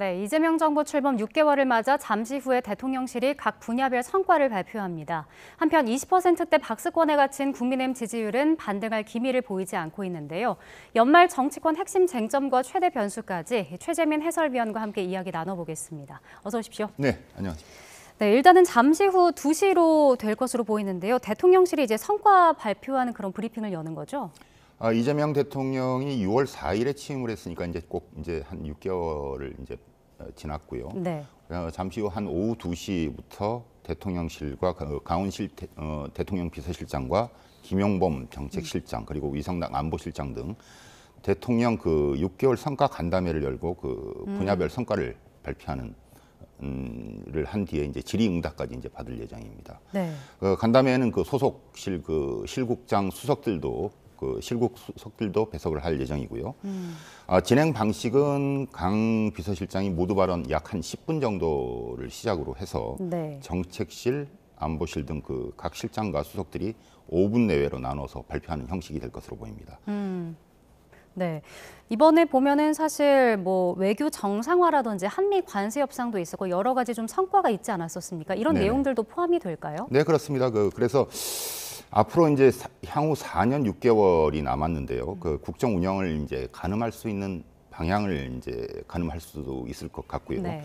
네, 이재명 정부 출범 6개월을 맞아 잠시 후에 대통령실이 각 분야별 성과를 발표합니다. 한편 20%대 박스권에 갇힌 국민의힘 지지율은 반등할 기미를 보이지 않고 있는데요. 연말 정치권 핵심 쟁점과 최대 변수까지 최재민 해설위원과 함께 이야기 나눠보겠습니다. 어서 오십시오. 네, 안녕하세요. 네, 일단은 잠시 후 2시로 될 것으로 보이는데요. 대통령실이 이제 성과 발표하는 그런 브리핑을 여는 거죠? 이재명 대통령이 6월 4일에 취임을 했으니까 이제 꼭 이제 한 6개월을 이제 지났고요. 네. 잠시 후 한 오후 2시부터 대통령실과 강훈실 대통령 비서실장과 김용범 정책실장 그리고 위성락 안보실장 등 대통령 그 6개월 성과 간담회를 열고 그 분야별 성과를 발표하는 를 한 뒤에 이제 질의응답까지 이제 받을 예정입니다. 네. 간담회에는 그 소속실 그 실국장 수석들도 실국 수석들도 배석을 할 예정이고요. 진행 방식은 강 비서실장이 모두 발언 약 한 10분 정도를 시작으로 해서 네. 정책실, 안보실 등 그 각 실장과 수석들이 5분 내외로 나눠서 발표하는 형식이 될 것으로 보입니다. 네, 이번에 보면은 사실 뭐 외교 정상화라든지 한미 관세 협상도 있었고 여러 가지 좀 성과가 있지 않았었습니까? 이런 네네. 내용들도 포함이 될까요? 네, 그렇습니다. 그래서 앞으로 이제 향후 4년 6개월이 남았는데요. 그 국정 운영을 이제 가늠할 수 있는 방향을 이제 가늠할 수도 있을 것 같고요. 네.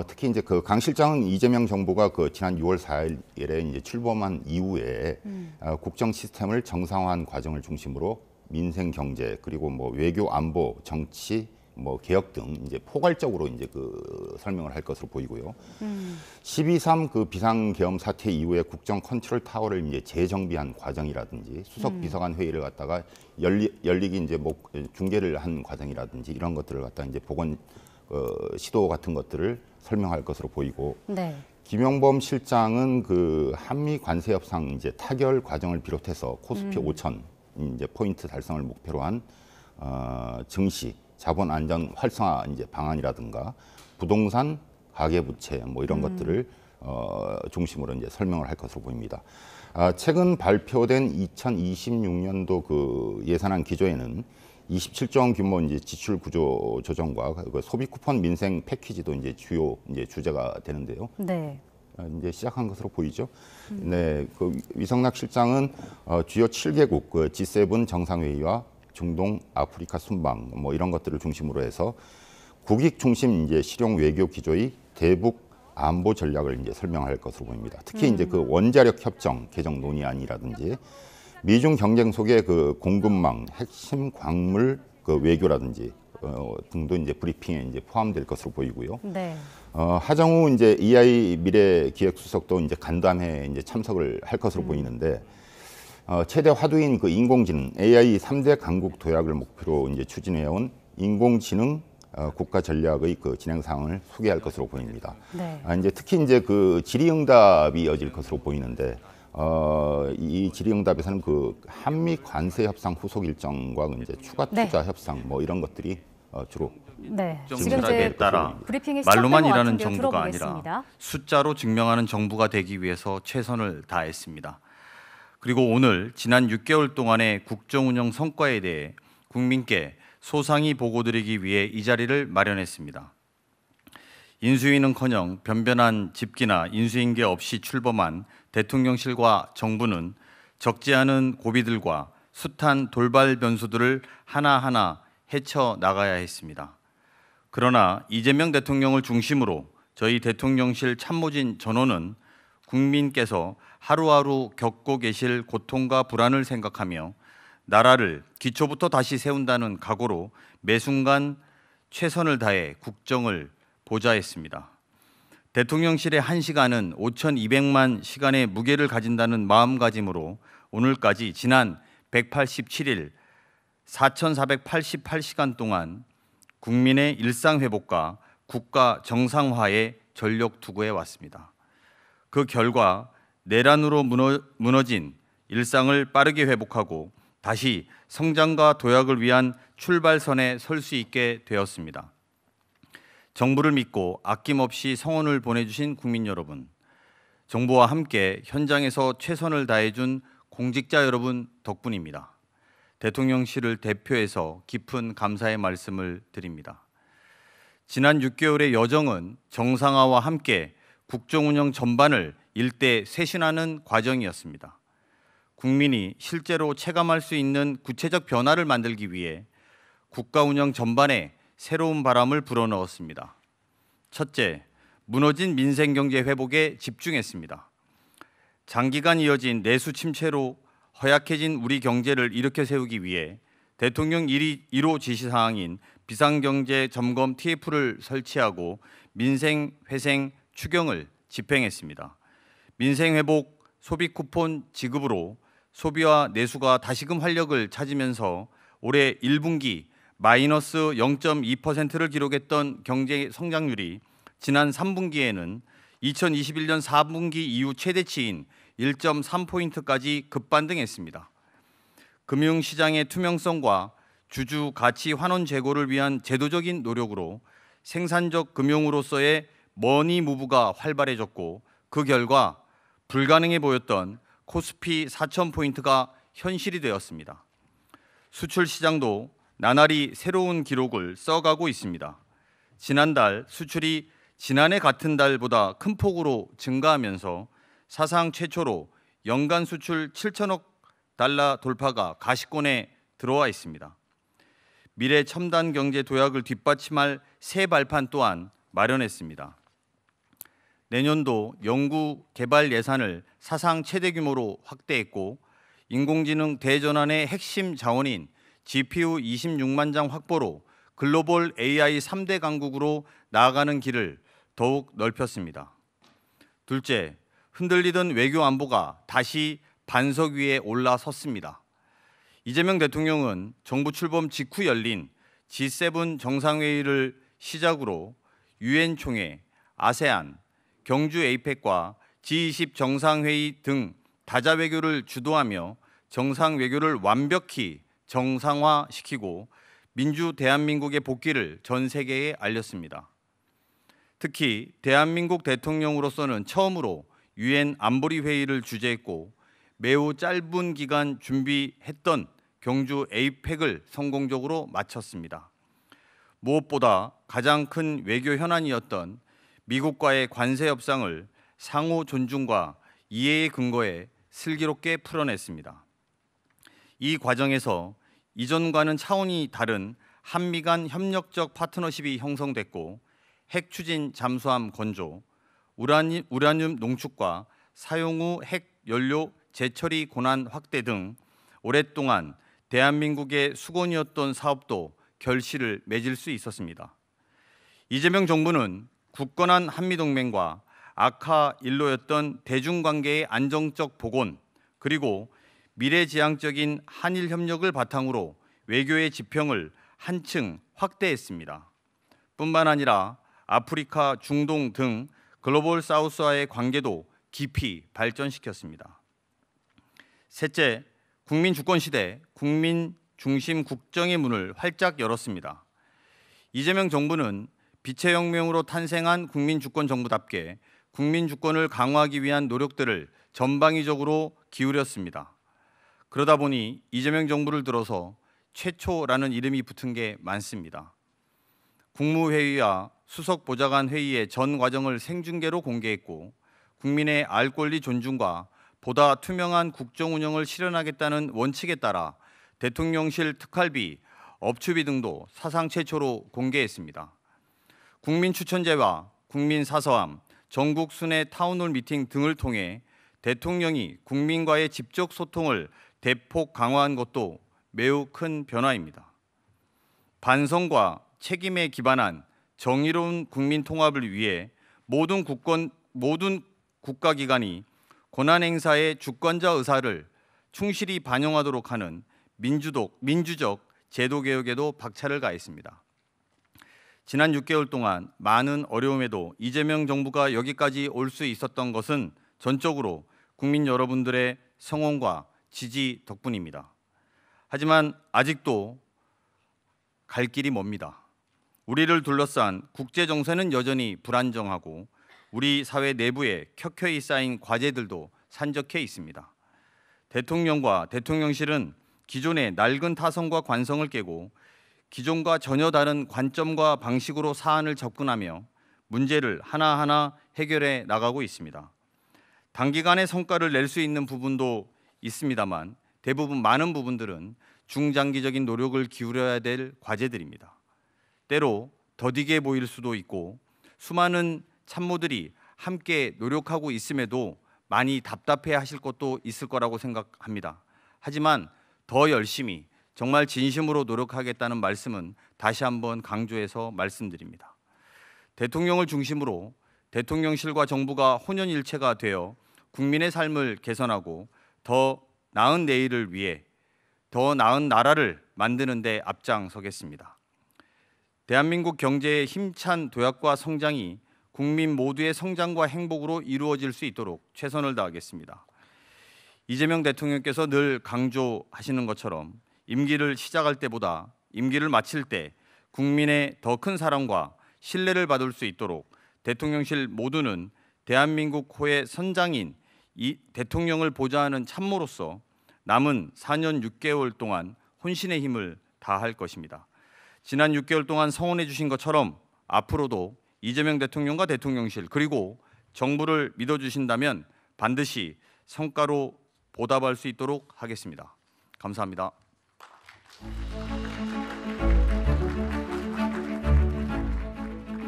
특히 이제 그 강 실장은 이재명 정부가 그 지난 6월 4일에 이제 출범한 이후에 국정 시스템을 정상화한 과정을 중심으로 민생 경제 그리고 뭐 외교 안보 정치 뭐 개혁 등 이제 포괄적으로 이제 그 설명을 할 것으로 보이고요. 12.3 그 비상계엄 사태 이후에 국정 컨트롤 타워를 이제 재정비한 과정이라든지 수석 비서관 회의를 갖다가 열리기 이제 뭐 중계를 한 과정이라든지 이런 것들을 갖다 이제 복원 시도 같은 것들을 설명할 것으로 보이고. 네. 김용범 실장은 그 한미 관세 협상 이제 타결 과정을 비롯해서 코스피 5천 이제 포인트 달성을 목표로 한 증시 자본 안전 활성화 이제 방안이라든가 부동산 가계부채 뭐 이런 것들을 중심으로 이제 설명을 할 것으로 보입니다. 최근 발표된 2026년도 그 예산안 기조에는 27조 원 규모 이제 지출 구조 조정과 그 소비 쿠폰 민생 패키지도 이제 주요 이제 주제가 되는데요. 네. 이제 시작한 것으로 보이죠. 네, 그 위성락 실장은 주요 7개국 그 G7 정상회의와 중동, 아프리카 순방 뭐 이런 것들을 중심으로 해서 국익 중심 이제 실용 외교 기조의 대북 안보 전략을 이제 설명할 것으로 보입니다. 특히 이제 그 원자력 협정 개정 논의안이라든지 미중 경쟁 속의 그 공급망, 핵심 광물 그 외교라든지 등도 이제 브리핑에 이제 포함될 것으로 보이고요. 네. 하정우 이제 EI 미래기획수석도 이제 간담회에 이제 참석을 할 것으로 보이는데. 최대 화두인 그 인공지능 AI 3대 강국 도약을 목표로 이제 추진해온 인공지능 국가 전략의 그 진행 사항을 소개할 것으로 보입니다. 네. 이제 특히 이제 그 질의응답이 이어질 것으로 보이는데 이 질의응답에서는 그 한미 관세 협상 후속 일정과 이제 추가 투자 협상 뭐 이런 것들이 주로 네. 지금 이제 따라 브리핑이 말로만 일하는 정부가 정부가 아니라 숫자로 증명하는 정부가 되기 위해서 최선을 다했습니다. 그리고 오늘 지난 6개월 동안의 국정운영 성과에 대해 국민께 소상히 보고드리기 위해 이 자리를 마련했습니다. 인수위는커녕 변변한 집기나 인수인계 없이 출범한 대통령실과 정부는 적지 않은 고비들과 숱한 돌발 변수들을 하나하나 헤쳐나가야 했습니다. 그러나 이재명 대통령을 중심으로 저희 대통령실 참모진 전원은 국민께서 하루하루 겪고 계실 고통과 불안을 생각하며 나라를 기초부터 다시 세운다는 각오로 매 순간 최선을 다해 국정을 보좌했습니다. 대통령실의 1시간은 5,200만 시간의 무게를 가진다는 마음가짐으로 오늘까지 지난 187일 4,488시간 동안 국민의 일상회복과 국가 정상화에 전력 투구해 왔습니다. 그 결과 내란으로 무너진 일상을 빠르게 회복하고 다시 성장과 도약을 위한 출발선에 설 수 있게 되었습니다. 정부를 믿고 아낌없이 성원을 보내주신 국민 여러분, 정부와 함께 현장에서 최선을 다해준 공직자 여러분 덕분입니다. 대통령실을 대표해서 깊은 감사의 말씀을 드립니다. 지난 6개월의 여정은 정상화와 함께 국정 운영 전반을 일대 쇄신하는 과정이었습니다. 국민이 실제로 체감할 수 있는 구체적 변화를 만들기 위해 국가 운영 전반에 새로운 바람을 불어넣었습니다. 첫째, 무너진 민생 경제 회복에 집중했습니다. 장기간 이어진 내수 침체로 허약해진 우리 경제를 일으켜 세우기 위해 대통령 1호 지시사항인 비상경제 점검 TF를 설치하고 민생 회생 추경을 집행했습니다. 민생 회복 소비 쿠폰 지급으로 소비와 내수가 다시금 활력을 찾으면서 올해 1분기 마이너스 0.2%를 기록했던 경제 성장률이 지난 3분기에는 2021년 4분기 이후 최대치인 1.3포인트까지 급반등했습니다. 금융시장의 투명성과 주주 가치 환원 제고를 위한 제도적인 노력으로 생산적 금융으로서의 머니 무브가 활발해졌고 그 결과 불가능해 보였던 코스피 4,000포인트가 현실이 되었습니다. 수출 시장도 나날이 새로운 기록을 써가고 있습니다. 지난달 수출이 지난해 같은 달보다 큰 폭으로 증가하면서 사상 최초로 연간 수출 7천억 달러 돌파가 가시권에 들어와 있습니다. 미래 첨단 경제 도약을 뒷받침할 새 발판 또한 마련했습니다. 내년도 연구 개발 예산을 사상 최대 규모로 확대했고 인공지능 대전환의 핵심 자원인 GPU 26만 장 확보로 글로벌 AI 3대 강국으로 나아가는 길을 더욱 넓혔습니다. 둘째, 흔들리던 외교 안보가 다시 반석 위에 올라섰습니다. 이재명 대통령은 정부 출범 직후 열린 G7 정상회의를 시작으로 유엔 총회, 아세안, 경주 에이펙과 G20 정상회의 등 다자 외교를 주도하며 정상 외교를 완벽히 정상화시키고 민주 대한민국의 복귀를 전 세계에 알렸습니다. 특히 대한민국 대통령으로서는 처음으로 유엔 안보리 회의를 주재했고 매우 짧은 기간 준비했던 경주 에이펙을 성공적으로 마쳤습니다. 무엇보다 가장 큰 외교 현안이었던 미국과의 관세 협상을 상호 존중과 이해의 근거에 슬기롭게 풀어냈습니다. 이 과정에서 이전과는 차원이 다른 한미 간 협력적 파트너십이 형성됐고 핵 추진 잠수함 건조, 우라늄 농축과 사용 후 핵 연료 재처리 권한 확대 등 오랫동안 대한민국의 수건이었던 사업도 결실을 맺을 수 있었습니다. 이재명 정부는 굳건한 한미동맹과 악화 일로였던 대중관계의 안정적 복원 그리고 미래지향적인 한일 협력을 바탕으로 외교의 지평을 한층 확대했습니다. 뿐만 아니라 아프리카, 중동 등 글로벌 사우스와의 관계도 깊이 발전시켰습니다. 셋째, 국민 주권 시대, 국민 중심 국정의 문을 활짝 열었습니다. 이재명 정부는 빛의 혁명으로 탄생한 국민 주권 정부답게 국민 주권을 강화하기 위한 노력들을 전방위적으로 기울였습니다. 그러다 보니 이재명 정부를 들어서 최초라는 이름이 붙은 게 많습니다. 국무회의와 수석보좌관 회의의 전 과정을 생중계로 공개했고 국민의 알 권리 존중과 보다 투명한 국정 운영을 실현하겠다는 원칙에 따라 대통령실 특활비, 업추비 등도 사상 최초로 공개했습니다. 국민 추천제와 국민 사서함, 전국 순회 타운홀 미팅 등을 통해 대통령이 국민과의 직접 소통을 대폭 강화한 것도 매우 큰 변화입니다. 반성과 책임에 기반한 정의로운 국민 통합을 위해 모든 국가기관이 권한 행사의 주권자 의사를 충실히 반영하도록 하는 민주적 제도 개혁에도 박차를 가했습니다. 지난 6개월 동안 많은 어려움에도 이재명 정부가 여기까지 올 수 있었던 것은 전적으로 국민 여러분들의 성원과 지지 덕분입니다. 하지만 아직도 갈 길이 멉니다. 우리를 둘러싼 국제 정세는 여전히 불안정하고 우리 사회 내부에 켜켜이 쌓인 과제들도 산적해 있습니다. 대통령과 대통령실은 기존의 낡은 타성과 관성을 깨고 기존과 전혀 다른 관점과 방식으로 사안을 접근하며 문제를 하나하나 해결해 나가고 있습니다. 단기간에 성과를 낼 수 있는 부분도 있습니다만 대부분 많은 부분들은 중장기적인 노력을 기울여야 될 과제들입니다. 때로 더디게 보일 수도 있고 수많은 참모들이 함께 노력하고 있음에도 많이 답답해 하실 것도 있을 거라고 생각합니다. 하지만 더 열심히 정말 진심으로 노력하겠다는 말씀은 다시 한번 강조해서 말씀드립니다. 대통령을 중심으로 대통령실과 정부가 혼연일체가 되어 국민의 삶을 개선하고 더 나은 내일을 위해 더 나은 나라를 만드는 데 앞장서겠습니다. 대한민국 경제의 힘찬 도약과 성장이 국민 모두의 성장과 행복으로 이루어질 수 있도록 최선을 다하겠습니다. 이재명 대통령께서 늘 강조하시는 것처럼 임기를 시작할 때보다 임기를 마칠 때 국민의 더 큰 사랑과 신뢰를 받을 수 있도록 대통령실 모두는 대한민국 호의 선장인 이 대통령을 보좌하는 참모로서 남은 4년 6개월 동안 혼신의 힘을 다할 것입니다. 지난 6개월 동안 성원해 주신 것처럼 앞으로도 이재명 대통령과 대통령실 그리고 정부를 믿어주신다면 반드시 성과로 보답할 수 있도록 하겠습니다. 감사합니다.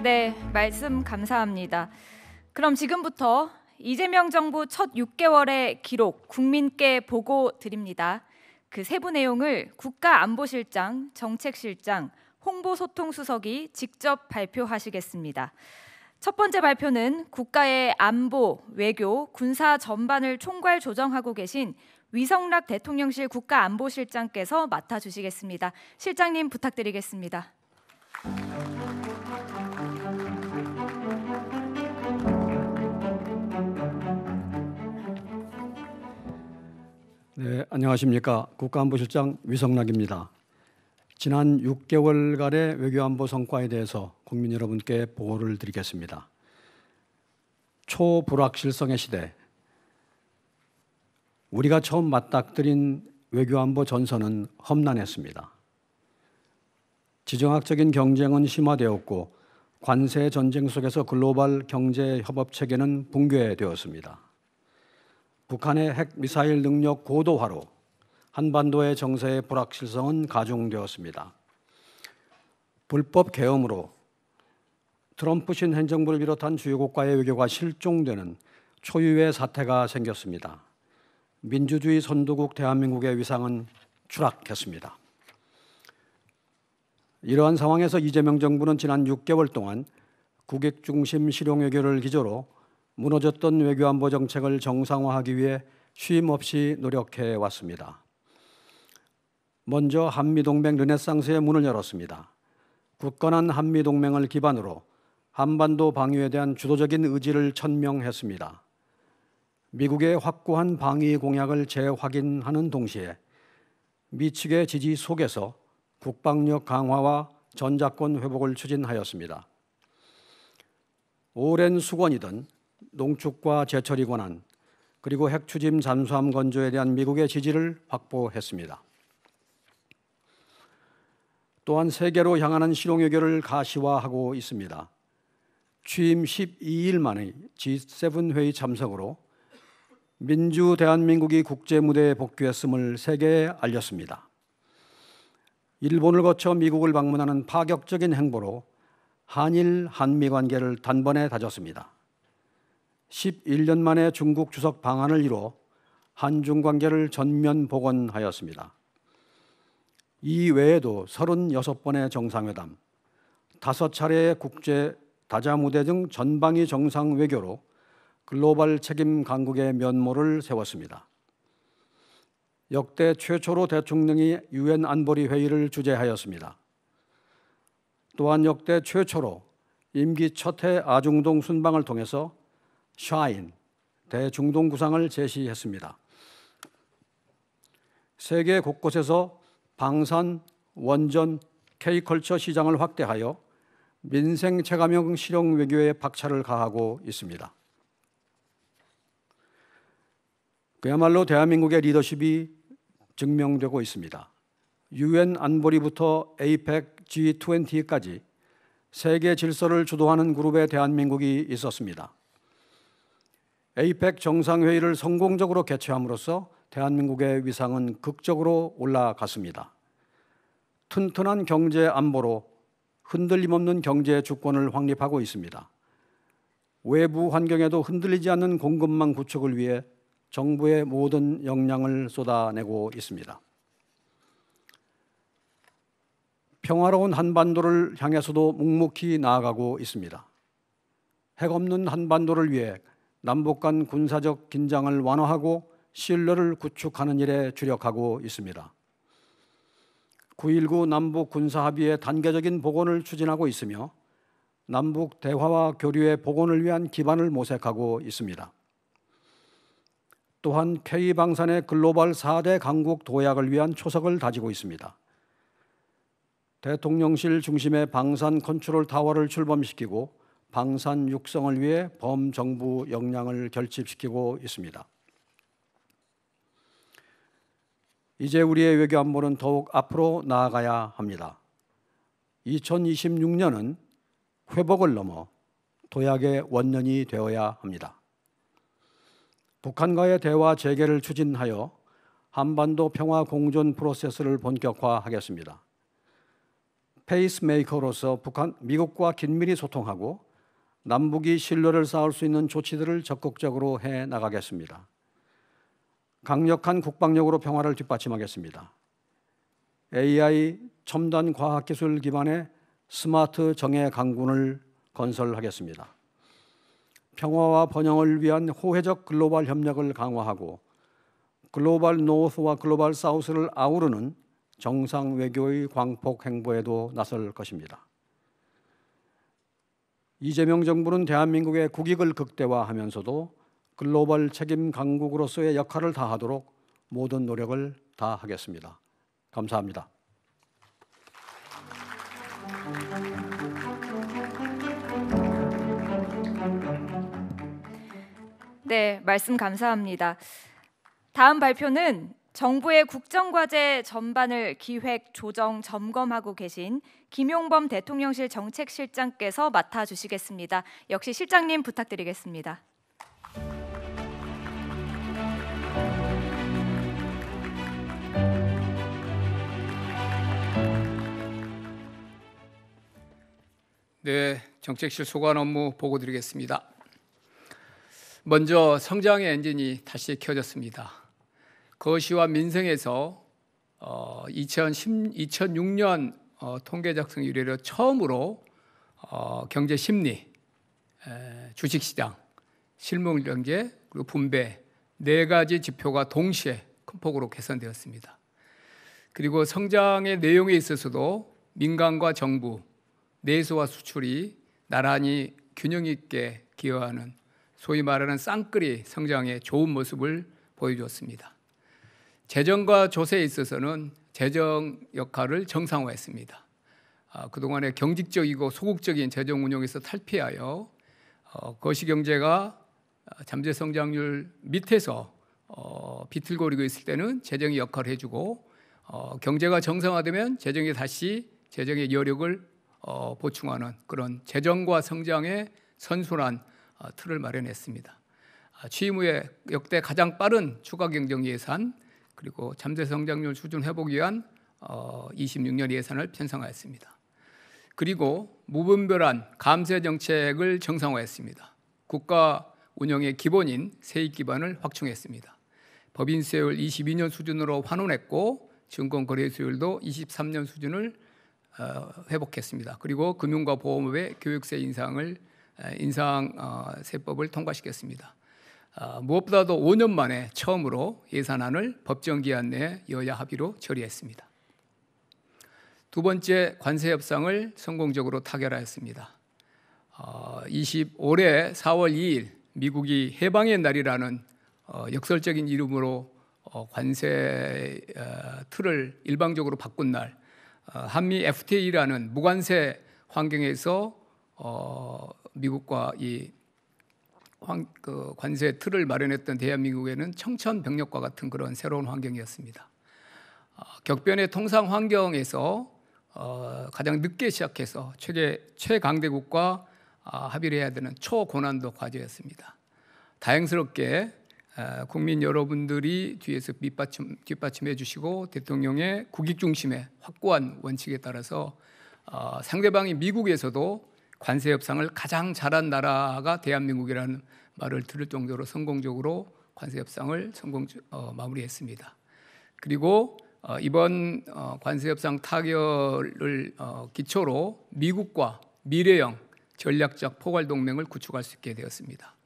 네, 말씀 감사합니다. 그럼 지금부터 이재명 정부 첫 6개월의 기록 국민께 보고 드립니다. 그 세부 내용을 국가안보실장, 정책실장, 홍보소통수석이 직접 발표하시겠습니다. 첫 번째 발표는 국가의 안보, 외교, 군사 전반을 총괄 조정하고 계신 위성락 대통령실 국가안보실장께서 맡아주시겠습니다. 실장님 부탁드리겠습니다. 네, 안녕하십니까. 국가안보실장 위성락입니다. 지난 6개월간의 외교안보 성과에 대해서 국민 여러분께 보고를 드리겠습니다. 초불확실성의 시대, 우리가 처음 맞닥뜨린 외교안보 전선은 험난했습니다. 지정학적인 경쟁은 심화되었고 관세 전쟁 속에서 글로벌 경제 협업 체계는 붕괴되었습니다. 북한의 핵미사일 능력 고도화로 한반도의 정세의 불확실성은 가중되었습니다. 불법 계엄으로 트럼프신 행정부를 비롯한 주요 국가의 외교가 실종되는 초유의 사태가 생겼습니다. 민주주의 선도국 대한민국의 위상은 추락했습니다. 이러한 상황에서 이재명 정부는 지난 6개월 동안 국익 중심 실용 외교를 기조로 무너졌던 외교안보 정책을 정상화하기 위해 쉼 없이 노력해 왔습니다. 먼저 한미동맹 르네상스의 문을 열었습니다. 굳건한 한미동맹을 기반으로 한반도 방위에 대한 주도적인 의지를 천명했습니다. 미국의 확고한 방위 공약을 재확인하는 동시에 미 측의 지지 속에서 국방력 강화와 전작권 회복을 추진하였습니다. 오랜 수건이던 농축과 제철이 권한 그리고 핵추짐 잠수함 건조에 대한 미국의 지지를 확보했습니다. 또한 세계로 향하는 실용외교를 가시화하고 있습니다. 취임 12일 만에 G7 회의 참석으로 민주 대한민국이 국제무대에 복귀했음을 세계에 알렸습니다. 일본을 거쳐 미국을 방문하는 파격적인 행보로 한일 한미 관계를 단번에 다졌습니다. 11년 만에 중국 주석 방한을 이뤄 한중 관계를 전면 복원하였습니다. 이 외에도 36번의 정상회담, 5차례의 국제 다자무대 등 전방위 정상 외교로 글로벌 책임 강국의 면모를 세웠습니다. 역대 최초로 대통령이 유엔 안보리 회의를 주재하였습니다. 또한 역대 최초로 임기 첫해 아중동 순방을 통해서 샤인, 대중동 구상을 제시했습니다. 세계 곳곳에서 방산, 원전, K컬처 시장을 확대하여 민생 체감형 실용 외교에 박차를 가하고 있습니다. 그야말로 대한민국의 리더십이 증명되고 있습니다. UN 안보리부터 APEC, G20까지 세계 질서를 주도하는 그룹에 대한민국이 있었습니다. APEC 정상회의를 성공적으로 개최함으로써 대한민국의 위상은 극적으로 올라갔습니다. 튼튼한 경제 안보로 흔들림 없는 경제 주권을 확립하고 있습니다. 외부 환경에도 흔들리지 않는 공급망 구축을 위해 정부의 모든 역량을 쏟아내고 있습니다. 평화로운 한반도를 향해서도 묵묵히 나아가고 있습니다. 핵 없는 한반도를 위해 남북 간 군사적 긴장을 완화하고 신뢰를 구축하는 일에 주력하고 있습니다. 9.19 남북 군사합의의 단계적인 복원을 추진하고 있으며 남북 대화와 교류의 복원을 위한 기반을 모색하고 있습니다. 또한 K방산의 글로벌 4대 강국 도약을 위한 초석을 다지고 있습니다. 대통령실 중심의 방산 컨트롤 타워를 출범시키고 방산 육성을 위해 범정부 역량을 결집시키고 있습니다. 이제 우리의 외교 안보는 더욱 앞으로 나아가야 합니다. 2026년은 회복을 넘어 도약의 원년이 되어야 합니다. 북한과의 대화 재개를 추진하여 한반도 평화 공존 프로세스를 본격화하겠습니다. 페이스메이커로서 미국과 긴밀히 소통하고 남북이 신뢰를 쌓을 수 있는 조치들을 적극적으로 해 나가겠습니다. 강력한 국방력으로 평화를 뒷받침하겠습니다. AI 첨단 과학기술 기반의 스마트 정예 강군을 건설하겠습니다. 평화와 번영을 위한 호혜적 글로벌 협력을 강화하고 글로벌 노스와 글로벌 사우스를 아우르는 정상 외교의 광폭 행보에도 나설 것입니다. 이재명 정부는 대한민국의 국익을 극대화하면서도 글로벌 책임 강국으로서의 역할을 다하도록 모든 노력을 다하겠습니다. 감사합니다. 네, 말씀 감사합니다. 다음 발표는 정부의 국정과제 전반을 기획, 조정, 점검하고 계신 김용범 대통령실 정책실장께서 맡아주시겠습니다. 역시 실장님 부탁드리겠습니다. 네, 정책실 소관 업무 보고 드리겠습니다. 먼저 성장의 엔진이 다시 켜졌습니다. 거시와 민생에서 2006년 통계 작성 이래로 처음으로 경제 심리, 주식시장, 실물 경제, 그리고 분배 네 가지 지표가 동시에 큰 폭으로 개선되었습니다. 그리고 성장의 내용에 있어서도 민간과 정부, 내수와 수출이 나란히 균형 있게 기여하는 소위 말하는 쌍끌이 성장의 좋은 모습을 보여주었습니다. 재정과 조세에 있어서는 재정 역할을 정상화했습니다. 그동안의 경직적이고 소극적인 재정 운용에서 탈피하여 거시경제가 잠재 성장률 밑에서 비틀거리고 있을 때는 재정이 역할을 해주고 경제가 정상화되면 재정이 다시 재정의 여력을 보충하는 그런 재정과 성장의 선순환 틀을 마련했습니다. 취임 후에 역대 가장 빠른 추가 경정 예산 그리고 잠재 성장률 수준 회복 위한 26년 예산을 편성하였습니다. 그리고 무분별한 감세 정책을 정상화했습니다. 국가 운영의 기본인 세입 기반을 확충했습니다. 법인 수혜율 22년 수준으로 환원했고 증권 거래 수율도 23년 수준을 회복했습니다. 그리고 금융과 보험업의 교육세 인상세법을 통과시켰습니다. 무엇보다도 5년 만에 처음으로 예산안을 법정 기한 내에 여야 합의로 처리했습니다. 두 번째, 관세 협상을 성공적으로 타결하였습니다. 올해 4월 2일 미국이 해방의 날이라는 역설적인 이름으로 관세 틀을 일방적으로 바꾼 날, 한미 FTA라는 무관세 환경에서 미국과 이 관세 틀을 마련했던 대한민국에는 청천벽력과 같은 그런 새로운 환경이었습니다. 격변의 통상 환경에서 가장 늦게 시작해서 최강대국과 합의를 해야 되는 초고난도 과제였습니다. 다행스럽게 국민 여러분들이 뒤에서 뒷받침해 주시고 대통령의 국익 중심의 확고한 원칙에 따라서 상대방이 미국에서도 관세 협상을 가장 잘한 나라가 대한민국이라는 말을 들을 정도로 성공적으로 관세 협상을 마무리했습니다. 그리고 이번 관세 협상 타결을 기초로 미국과 미래형 전략적 포괄 동맹을 구축할 수 있게 되었습니다.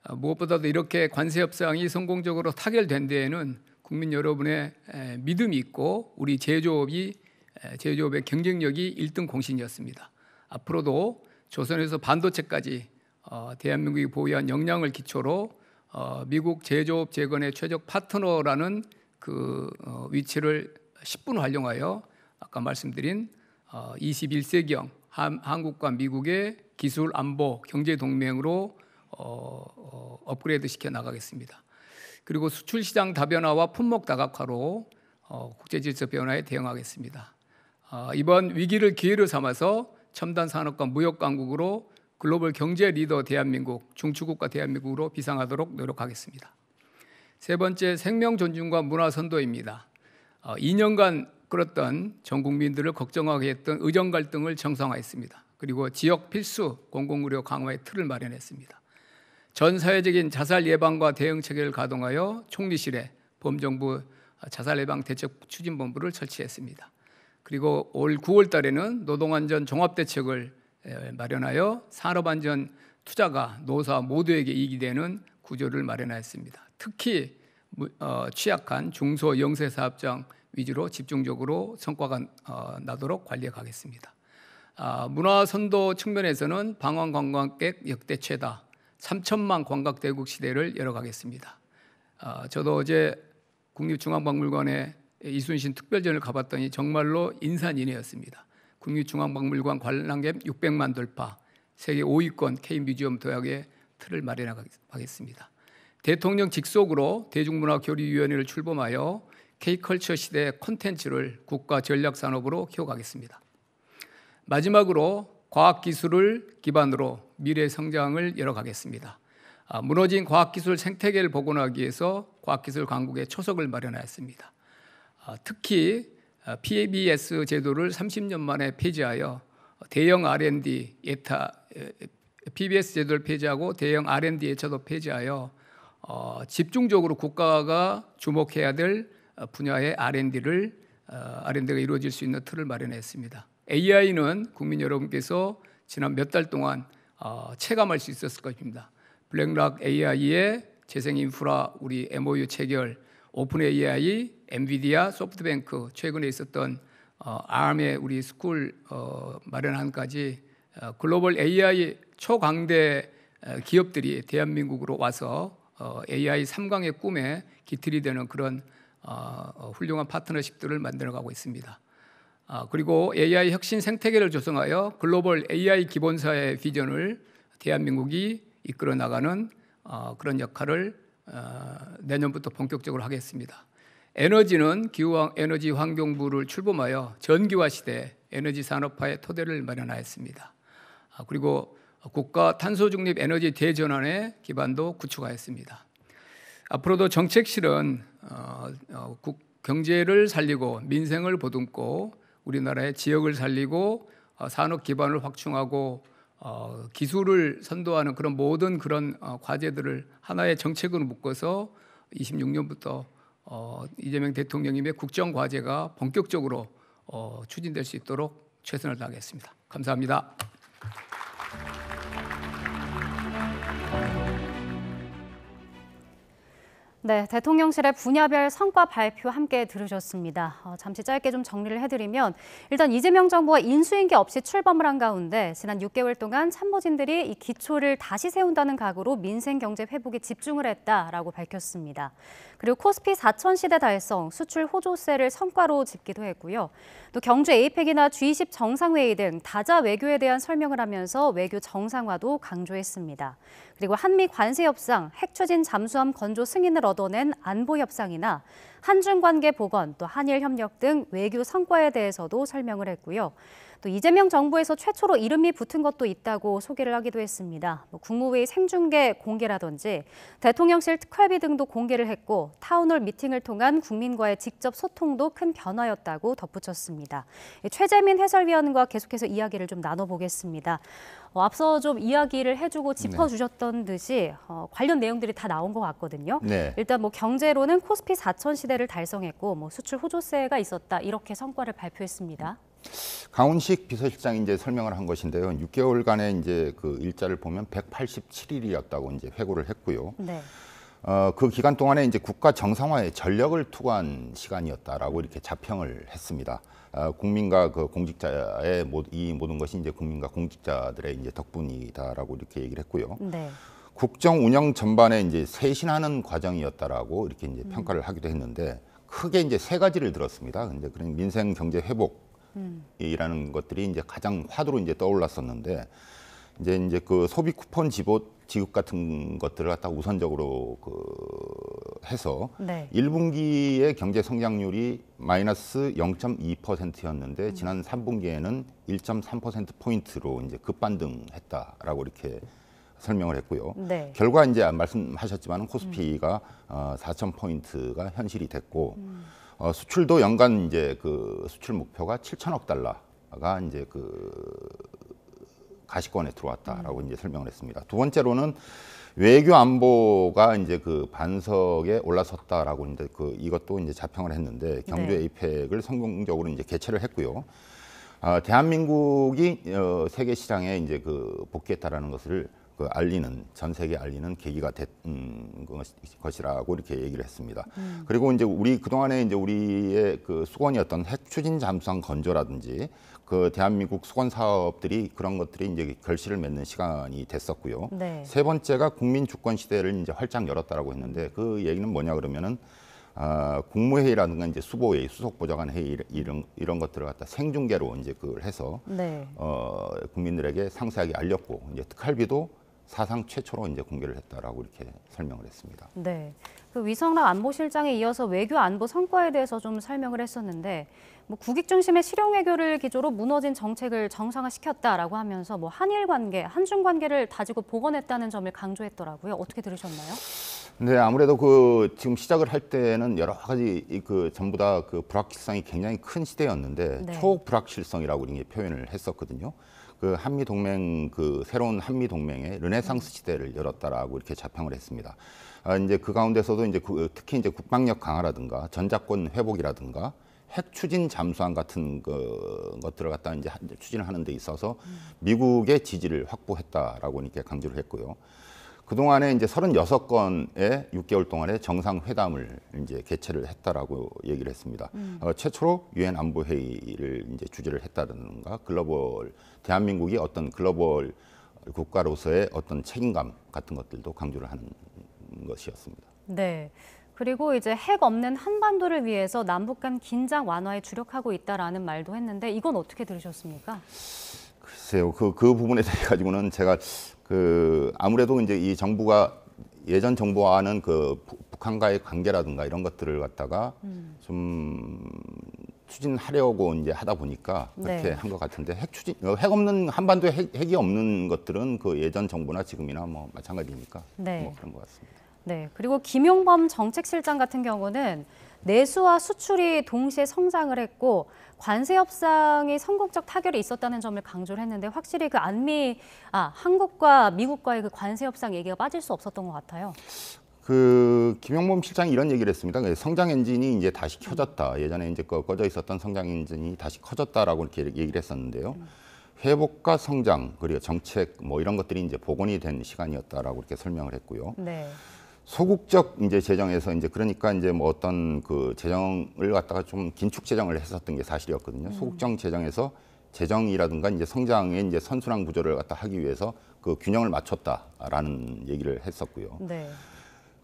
무엇보다도 이렇게 관세 협상이 성공적으로 타결된 데에는 국민 여러분의 믿음이 있고 우리 제조업의 경쟁력이 1등 공신이었습니다. 앞으로도 조선에서 반도체까지 대한민국이 보유한 역량을 기초로 미국 제조업 재건의 최적 파트너라는 그 위치를 10분 활용하여 아까 말씀드린 21세기형 한국과 미국의 기술 안보 경제 동맹으로 업그레이드 시켜 나가겠습니다. 그리고 수출 시장 다변화와 품목 다각화로 국제 질서 변화에 대응하겠습니다. 이번 위기를 기회로 삼아서 첨단 산업과 무역 강국으로 글로벌 경제 리더 대한민국, 중추국가 대한민국으로 비상하도록 노력하겠습니다. 세 번째, 생명 존중과 문화 선도입니다. 2년간 끌었던 전 국민들을 걱정하게 했던 의정 갈등을 정상화했습니다. 그리고 지역 필수 공공의료 강화의 틀을 마련했습니다. 전 사회적인 자살 예방과 대응 체계를 가동하여 총리실에 범정부 자살 예방 대책 추진본부를 설치했습니다. 그리고 올 9월 달에는 노동안전 종합대책을 마련하여 산업안전 투자가 노사 모두에게 이익이 되는 구조를 마련하였습니다. 특히 취약한 중소 영세 사업장 위주로 집중적으로 성과가 나도록 관리해 가겠습니다. 문화 선도 측면에서는 방한 관광객 역대 최다 3천만 관광대국 시대를 열어가겠습니다. 저도 어제 국립중앙박물관에 이순신 특별전을 가봤더니 정말로 인산인해였습니다. 국립중앙박물관 관람객 600만 돌파, 세계 5위권 K뮤지엄 도약의 틀을 마련하겠습니다. 대통령 직속으로 대중문화교류위원회를 출범하여 K컬처 시대의 콘텐츠를 국가 전략산업으로 키워가겠습니다. 마지막으로 과학기술을 기반으로 미래 성장을 열어가겠습니다. 무너진 과학기술 생태계를 복원하기 위해서 과학기술 강국의 초석을 마련하였습니다. 특히 PBS 제도를 30년 만에 폐지하여 대형 R&D PBS 제도를 폐지하고 대형 R&D 예차도 폐지하여 집중적으로 국가가 주목해야 될 분야의 R&D가 이루어질 수 있는 틀을 마련했습니다. AI는 국민 여러분께서 지난 몇 달 동안 체감할 수 있었을 것입니다. 블랙락 AI의 재생 인프라 우리 MOU 체결, 오픈 AI, 엔비디아, 소프트뱅크 최근에 있었던 ARM의 우리 스쿨 마련안까지 글로벌 AI 초강대 기업들이 대한민국으로 와서 AI 3강의 꿈에 기틀이 되는 그런 훌륭한 파트너십들을 만들어가고 있습니다. 그리고 AI 혁신 생태계를 조성하여 글로벌 AI 기본사의 비전을 대한민국이 이끌어 나가는 그런 역할을 내년부터 본격적으로 하겠습니다. 에너지는 기후에너지 환경부를 출범하여 전기화 시대 에너지 산업화의 토대를 마련하였습니다. 그리고 국가 탄소 중립 에너지 대전환의 기반도 구축하였습니다. 앞으로도 정책실은 경제를 살리고 민생을 보듬고 우리나라의 지역을 살리고 산업 기반을 확충하고 기술을 선도하는 그런 모든 그런 과제들을 하나의 정책으로 묶어서 26년부터 이재명 대통령님의 국정 과제가 본격적으로 추진될 수 있도록 최선을 다하겠습니다. 감사합니다. 네, 대통령실의 분야별 성과 발표 함께 들으셨습니다. 잠시 짧게 좀 정리를 해드리면 일단 이재명 정부가 인수인계 없이 출범을 한 가운데 지난 6개월 동안 참모진들이 이 기초를 다시 세운다는 각오로 민생 경제 회복에 집중을 했다라고 밝혔습니다. 그리고 코스피 4000시대 달성, 수출 호조세를 성과로 짚기도 했고요. 또 경주 APEC이나 G20 정상회의 등 다자 외교에 대한 설명을 하면서 외교 정상화도 강조했습니다. 그리고 한미 관세 협상, 핵 추진 잠수함 건조 승인을 얻어낸 안보 협상이나 한중 관계 복원, 또 한일 협력 등 외교 성과에 대해서도 설명을 했고요. 또 이재명 정부에서 최초로 이름이 붙은 것도 있다고 소개를 하기도 했습니다. 국무회의 생중계 공개라든지 대통령실 특활비 등도 공개를 했고 타운홀 미팅을 통한 국민과의 직접 소통도 큰 변화였다고 덧붙였습니다. 최재민 해설위원과 계속해서 이야기를 좀 나눠보겠습니다. 앞서 좀 이야기를 해주고 짚어주셨던 듯이 관련 내용들이 다 나온 것 같거든요. 네. 일단 뭐 경제로는 코스피 4천 시대를 달성했고 뭐 수출 호조세가 있었다 이렇게 성과를 발표했습니다. 강훈식 비서실장이 이제 설명을 한 것인데요. 6개월간의 이제 그 일자를 보면 187일이었다고 이제 회고를 했고요. 네. 그 기간 동안에 이제 국가 정상화에 전력을 투구한 시간이었다라고 이렇게 자평을 했습니다. 국민과 그 공직자의 이 모든 것이 이제 국민과 공직자들의 이제 덕분이다라고 이렇게 얘기를 했고요. 네. 국정 운영 전반에 이제 쇄신하는 과정이었다라고 이렇게 이제 평가를 하기도 했는데 크게 이제 세 가지를 들었습니다. 근데 그런 민생 경제 회복이라는 것들이 이제 가장 화두로 이제 떠올랐었는데 이제 그 소비 쿠폰 지급 같은 것들을 갖다 우선적으로 해서 네. 1분기의 경제 성장률이 마이너스 0.2%였는데 지난 3분기에는 1.3%포인트로 이제 급반등했다라고 이렇게 설명을 했고요. 네. 결과 이제 말씀하셨지만 코스피가 4,000포인트가 현실이 됐고 수출도 연간 이제 그 수출 목표가 7천억 달러가 이제 그 가시권에 들어왔다라고 이제 설명을 했습니다. 두 번째로는 외교 안보가 이제 그 반석에 올라섰다라고 이제 이것도 이제 자평을 했는데 경주 네. 에이펙을 성공적으로 이제 개최를 했고요. 대한민국이 세계 시장에 이제 그 복귀했다라는 것을 전 세계에 알리는 계기가 된 것이라고 이렇게 얘기를 했습니다. 그리고 이제 그동안에 이제 우리의 그 수건이었던 핵 추진 잠수함 건조라든지 그 대한민국 수건 사업들이 그런 것들이 이제 결실을 맺는 시간이 됐었고요. 네. 세 번째가 국민 주권 시대를 이제 활짝 열었다라고 했는데 그 얘기는 뭐냐 그러면은 국무회의라든가 이제 수보회의, 수석보좌관 회의 이런 것들을 갖다 생중계로 이제 그걸 해서 네. 국민들에게 상세하게 알렸고 이제 특활비도 사상 최초로 이제 공개를 했다라고 이렇게 설명을 했습니다. 네. 그 위성락 안보실장에 이어서 외교 안보 성과에 대해서 좀 설명을 했었는데 뭐 국익 중심의 실용 외교를 기조로 무너진 정책을 정상화시켰다라고 하면서 뭐 한일 관계, 한중 관계를 다지고 복원했다는 점을 강조했더라고요. 어떻게 들으셨나요? 네, 아무래도 그 지금 시작을 할 때는 여러 가지 그 전부 다 그 불확실성이 굉장히 큰 시대였는데 네. 초불확실성이라고 이렇게 표현을 했었거든요. 그 한미 동맹 그 새로운 한미 동맹의 르네상스 시대를 열었다라고 이렇게 자평을 했습니다. 이제 그 가운데서도 이제 특히 이제 국방력 강화라든가 전자권 회복이라든가 핵 추진 잠수함 같은 것들을 갖다 이제 추진을 하는 데 있어서 미국의 지지를 확보했다라고 이렇게 강조를 했고요. 그동안에 이제 36건의 6개월 동안에 정상회담을 이제 개최를 했다라고 얘기를 했습니다. 최초로 유엔 안보 회의를 이제 주재를 했다든가 대한민국이 어떤 글로벌 국가로서의 어떤 책임감 같은 것들도 강조를 하는 것이었습니다. 네. 그리고 이제 핵 없는 한반도를 위해서 남북 간 긴장 완화에 주력하고 있다라는 말도 했는데 이건 어떻게 들으셨습니까? 글쎄요, 그 부분에 대해 가지고는 제가 아무래도 이제 이 정부가 예전 정부와는 그 북한과의 관계라든가 이런 것들을 갖다가 좀 추진하려고 이제 하다 보니까 그렇게 네. 한 것 같은데 핵 없는 한반도에 핵이 없는 것들은 그 예전 정부나 지금이나 뭐 마찬가지니까 네. 뭐 그런 것 같습니다. 네. 그리고 김용범 정책실장 같은 경우는 내수와 수출이 동시에 성장을 했고 관세 협상이 성공적 타결이 있었다는 점을 강조를 했는데 확실히 그 한국과 미국과의 그 관세 협상 얘기가 빠질 수 없었던 것 같아요. 그 김용범 실장이 이런 얘기를 했습니다. 성장 엔진이 이제 다시 켜졌다. 예전에 이제 꺼져 있었던 성장 엔진이 다시 커졌다라고 이렇게 얘기를 했었는데요. 회복과 성장 그리고 정책 뭐 이런 것들이 이제 복원이 된 시간이었다라고 이렇게 설명을 했고요. 네. 소극적 이제 재정에서 이제 그러니까 이제 뭐 어떤 그 재정을 갖다가 좀 긴축 재정을 했었던 게 사실이었거든요. 소극적 재정에서 재정이라든가 이제 성장의 이제 선순환 구조를 갖다 하기 위해서 그 균형을 맞췄다라는 얘기를 했었고요. 네.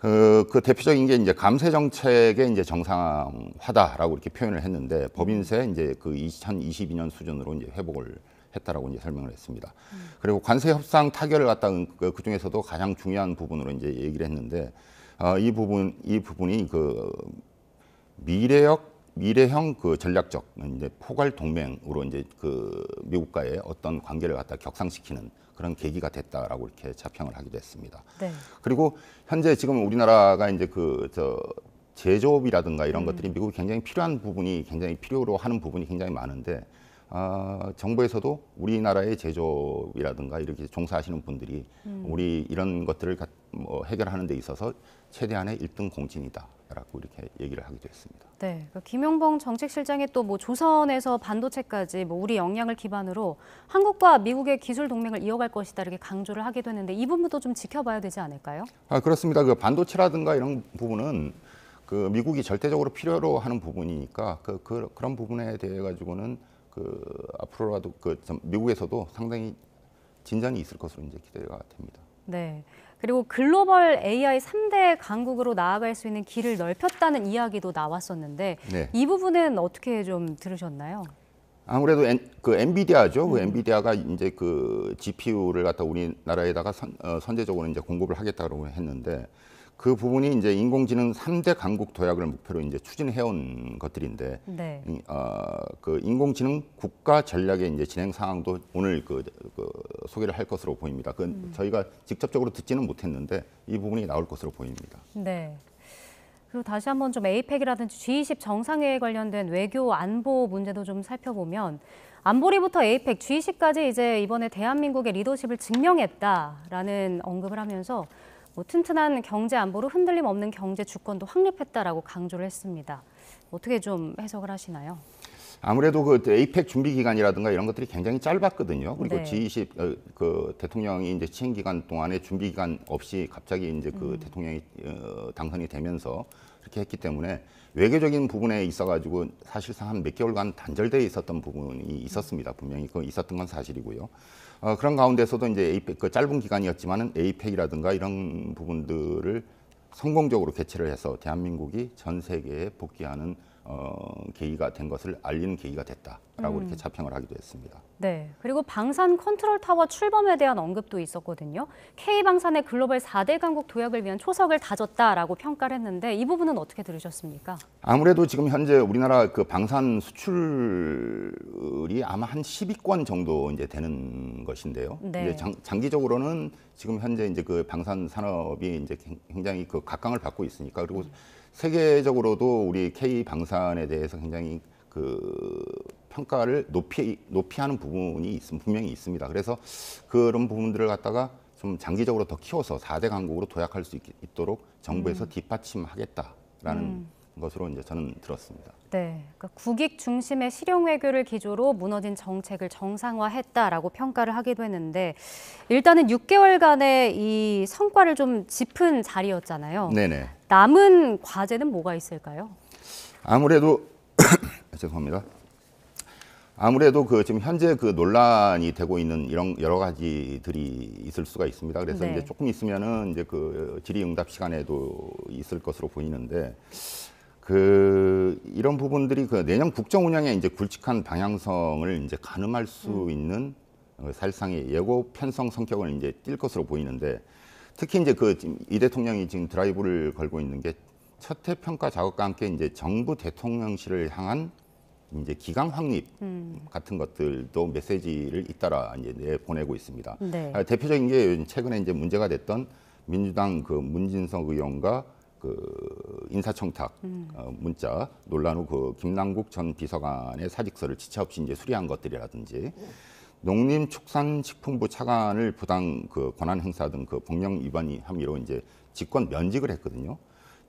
그 대표적인 게 이제 감세 정책의 이제 정상화다라고 이렇게 표현을 했는데 법인세 이제 그 2022년 수준으로 이제 회복을 했다라고 이제 설명을 했습니다. 그리고 관세 협상 타결을 갖다 그 중에서도 가장 중요한 부분으로 이제 얘기를 했는데 이 부분이 그 미래형 그 전략적 이제 포괄 동맹으로 이제 그 미국과의 어떤 관계를 갖다 격상시키는 그런 계기가 됐다라고 이렇게 자평을 하기도 했습니다. 네. 그리고 현재 지금 우리나라가 이제 제조업이라든가 이런 것들이 미국이 굉장히 필요한 부분이 굉장히 필요로 하는 부분이 굉장히 많은데 정부에서도 우리나라의 제조업이라든가 이렇게 종사하시는 분들이 우리 이런 것들을 해결하는 데 있어서 최대한의 1등 공신이다라고 이렇게 얘기를 하기도 했습니다. 네, 김용범 정책실장이 또 뭐 조선에서 반도체까지 뭐 우리 역량을 기반으로 한국과 미국의 기술 동맹을 이어갈 것이다 이렇게 강조를 하기도 했는데 이 부분도 좀 지켜봐야 되지 않을까요? 그렇습니다. 그 반도체라든가 이런 부분은 그 미국이 절대적으로 필요로 하는 부분이니까 그런 부분에 대해 가지고는 앞으로라도 미국에서도 상당히 진전이 있을 것으로 이제 기대가 됩니다. 네. 그리고 글로벌 AI 3대 강국으로 나아갈 수 있는 길을 넓혔다는 이야기도 나왔었는데 네. 이 부분은 어떻게 좀 들으셨나요? 아무래도 엔비디아죠. 그 엔비디아가 이제 그 GPU를 갖다 우리나라에다가 선제적으로 이제 공급을 하겠다고 했는데 그 부분이 이제 인공지능 3대 강국 도약을 목표로 이제 추진해온 것들인데 네. 그 인공지능 국가 전략의 이제 진행 상황도 오늘 소개를 할 것으로 보입니다. 저희가 직접적으로 듣지는 못했는데 이 부분이 나올 것으로 보입니다. 네. 그리고 다시 한번 좀 에이펙이라든지 G20 정상회의에 관련된 외교 안보 문제도 좀 살펴보면 안보리부터 에이펙, G20까지 이제 이번에 대한민국의 리더십을 증명했다라는 언급을 하면서 뭐 튼튼한 경제 안보로 흔들림 없는 경제 주권도 확립했다라고 강조를 했습니다. 어떻게 좀 해석을 하시나요? 아무래도 그 에이펙 준비 기간이라든가 이런 것들이 굉장히 짧았거든요. 그리고 네. G20 그 대통령이 이제 취임 기간 동안에 준비 기간 없이 갑자기 이제 그 대통령이 당선이 되면서 그렇게 했기 때문에 외교적인 부분에 있어가지고 사실상 한 몇 개월간 단절돼 있었던 부분이 있었습니다. 분명히 그 있었던 건 사실이고요. 그런 가운데서도 이제 에이펙 그 짧은 기간이었지만은 에이펙이라든가 이런 부분들을 성공적으로 개최를 해서 대한민국이 전 세계에 복귀하는 계기가 된 것을 알리는 계기가 됐다라고 이렇게 자평을 하기도 했습니다. 네. 그리고 방산 컨트롤 타워 출범에 대한 언급도 있었거든요. K방산의 글로벌 4대 강국 도약을 위한 초석을 다졌다라고 평가를 했는데 이 부분은 어떻게 들으셨습니까? 아무래도 지금 현재 우리나라 그 방산 수출이 아마 한 10위권 정도 이제 되는 것인데요. 네. 이제 장기적으로는 지금 현재 이제 그 방산 산업이 이제 굉장히 그 각광을 받고 있으니까 그리고 세계적으로도 우리 K 방산에 대해서 굉장히 그 평가를 높이하는 부분이 분명히 있습니다. 그래서 그런 부분들을 갖다가 좀 장기적으로 더 키워서 4대 강국으로 도약할 수 있도록 정부에서 뒷받침하겠다라는 것으로 이제 저는 들었습니다. 네, 그러니까 국익 중심의 실용 외교를 기조로 무너진 정책을 정상화했다라고 평가를 하기도 했는데 일단은 6개월간의 이 성과를 좀 짚은 자리였잖아요. 네네. 남은 과제는 뭐가 있을까요? 아무래도 죄송합니다. 아무래도 그 지금 현재 그 논란이 되고 있는 이런 여러 가지들이 있을 수가 있습니다. 그래서 네. 이제 조금 있으면은 이제 그 질의응답 시간에도 있을 것으로 보이는데 이런 부분들이 그 내년 국정 운영에 이제 굵직한 방향성을 이제 가늠할 수 있는 사실상의 예고 편성 성격을 이제 띌 것으로 보이는데 특히 이제 이 대통령이 지금 드라이브를 걸고 있는 게 첫해 평가 작업과 함께 이제 정부 대통령실을 향한 이제 기강 확립 같은 것들도 메시지를 잇따라 이제 내보내고 있습니다. 네. 대표적인 게 최근에 이제 문제가 됐던 민주당 그 문진석 의원과 그 인사청탁 문자 논란 후 그 김남국 전 비서관의 사직서를 지체 없이 이제 수리한 것들이라든지 농림축산식품부 차관을 부당 그 권한 행사 등 그 법령 위반 혐의로 이제 직권 면직을 했거든요.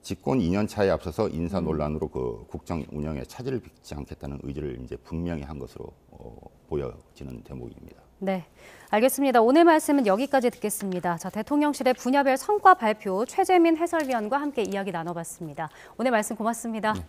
집권 2년 차에 앞서서 인사 논란으로 그 국정 운영에 차질을 빚지 않겠다는 의지를 이제 분명히 한 것으로 보여지는 대목입니다. 네, 알겠습니다. 오늘 말씀은 여기까지 듣겠습니다. 자, 대통령실의 분야별 성과 발표 최재민 해설위원과 함께 이야기 나눠봤습니다. 오늘 말씀 고맙습니다. 네.